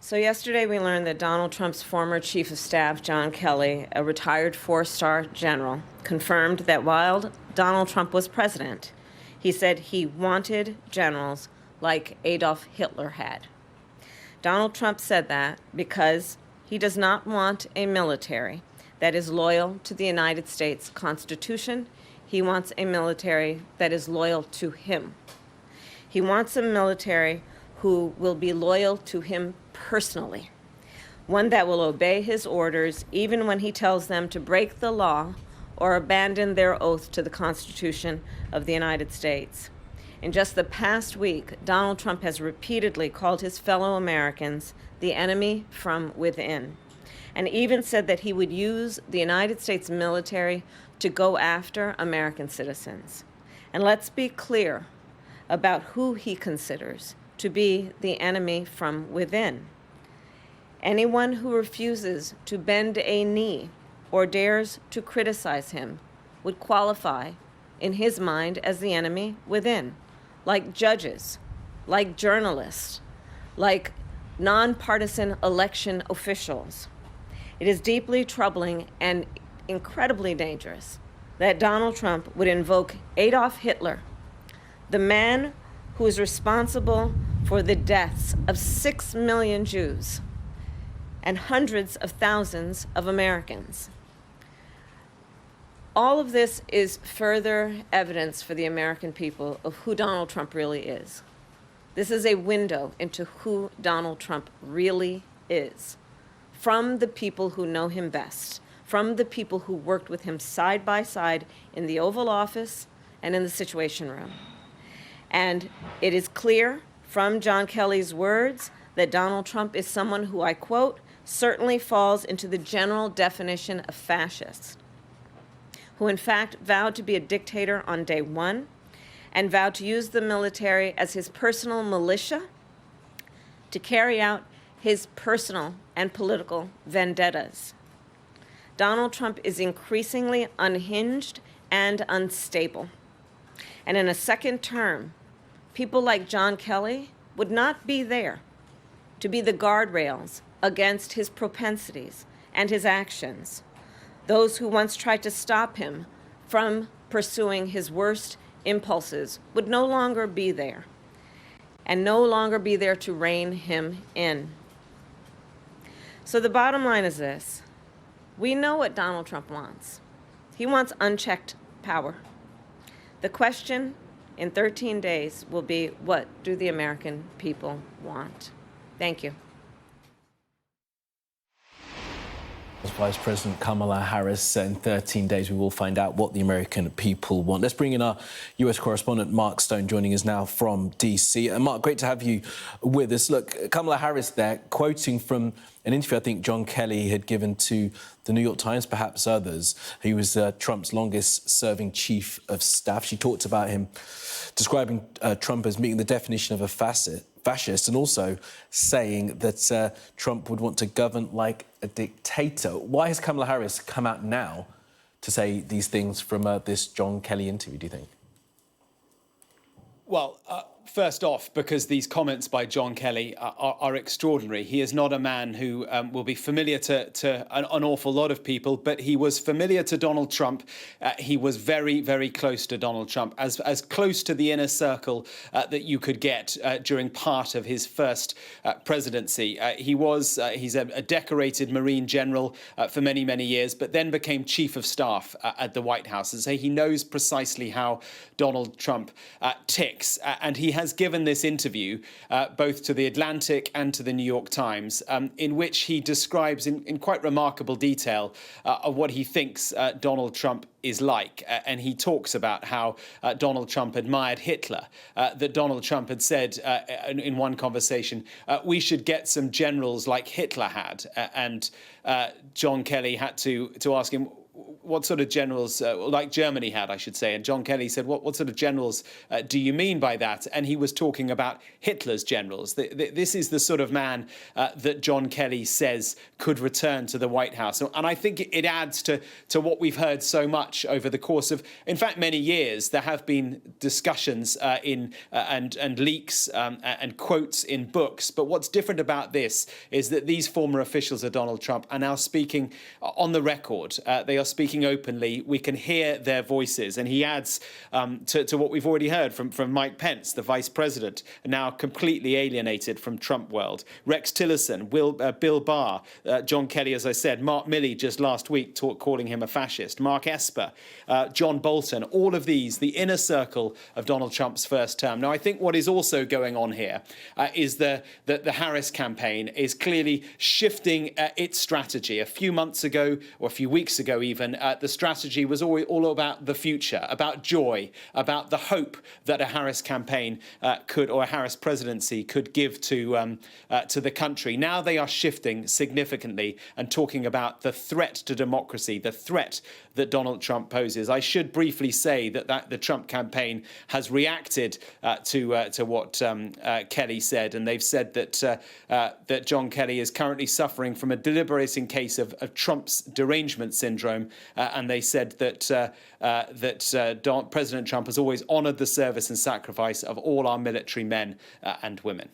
So yesterday we learned that Donald Trump's former chief of staff, John Kelly, a retired four-star general, confirmed that while Donald Trump was president, he said he wanted generals like Adolf Hitler had. Donald Trump said that because he does not want a military that is loyal to the United States Constitution. He wants a military that is loyal to him. He wants a military who will be loyal to him personally, one that will obey his orders even when he tells them to break the law or abandon their oath to the Constitution of the United States. In just the past week, Donald Trump has repeatedly called his fellow Americans the enemy from within, and even said that he would use the United States military to go after American citizens. And let's be clear about who he considers to be the enemy from within. Anyone who refuses to bend a knee or dares to criticize him would qualify, in his mind, as the enemy within, like judges, like journalists, like nonpartisan election officials. It is deeply troubling and incredibly dangerous that Donald Trump would invoke Adolf Hitler, the man who is responsible for the deaths of 6 million Jews and hundreds of thousands of Americans. All of this is further evidence for the American people of who Donald Trump really is. This is a window into who Donald Trump really is, from the people who know him best, from the people who worked with him side by side in the Oval Office and in the Situation Room. And it is clear from John Kelly's words that Donald Trump is someone who, I quote, certainly falls into the general definition of fascist, who in fact vowed to be a dictator on day one and vowed to use the military as his personal militia to carry out his personal and political vendettas. Donald Trump is increasingly unhinged and unstable. And in a second term, people like John Kelly would not be there to be the guardrails against his propensities and his actions. Those who once tried to stop him from pursuing his worst impulses would no longer be there, and no longer be there to rein him in. So the bottom line is this: we know what Donald Trump wants. He wants unchecked power. The question in 13 days will be, what do the American people want? Thank you. Vice President Kamala Harris, in 13 days we will find out what the American people want. Let's bring in our US correspondent Mark Stone, joining us now from DC. And Mark, great to have you with us. Look, Kamala Harris there, quoting from an interview I think John Kelly had given to the New York Times, perhaps others. He was Trump's longest-serving chief of staff. She talked about him describing Trump as meeting the definition of a fascist, and also saying that Trump would want to govern like a dictator. Why has Kamala Harris come out now to say these things from this John Kelly interview, do you think? Well, first off, because these comments by John Kelly are extraordinary. He is not a man who will be familiar to an awful lot of people, but he was familiar to Donald Trump. He was very, very close to Donald Trump, as close to the inner circle that you could get during part of his first presidency. He's a decorated Marine general for many, many years, but then became chief of staff at the White House. And so he knows precisely how Donald Trump ticks. And he has given this interview both to The Atlantic and to the New York Times, in which he describes in quite remarkable detail of what he thinks Donald Trump is like. And he talks about how Donald Trump admired Hitler, that Donald Trump had said in one conversation, we should get some generals like Hitler had. And John Kelly had to ask him, what sort of generals, like Germany had, I should say. And John Kelly said, what sort of generals do you mean by that? And he was talking about Hitler's generals. This is the sort of man that John Kelly says could return to the White House. And I think it adds to what we've heard so much over the course of, in fact, many years. There have been discussions and leaks and quotes in books. But what's different about this is that these former officials of Donald Trump are now speaking on the record. They are speaking openly. We can hear their voices. And he adds to what we've already heard from Mike Pence, the vice president, now completely alienated from Trump world. Rex Tillerson, Bill Barr, John Kelly, as I said, Mark Milley just last week calling him a fascist, Mark Esper, John Bolton, all of these, the inner circle of Donald Trump's first term. Now, I think what is also going on here is that the Harris campaign is clearly shifting its strategy. A few months ago, or a few weeks ago even, the strategy was all about the future, about joy, about the hope that a Harris campaign or a Harris presidency could give to the country. Now they are shifting significantly and talking about the threat to democracy, the threat that Donald Trump poses. I should briefly say that the Trump campaign has reacted to what Kelly said, and they've said that John Kelly is currently suffering from a debilitating case of Trump's derangement syndrome, and they said that President Trump has always honoured the service and sacrifice of all our military men and women.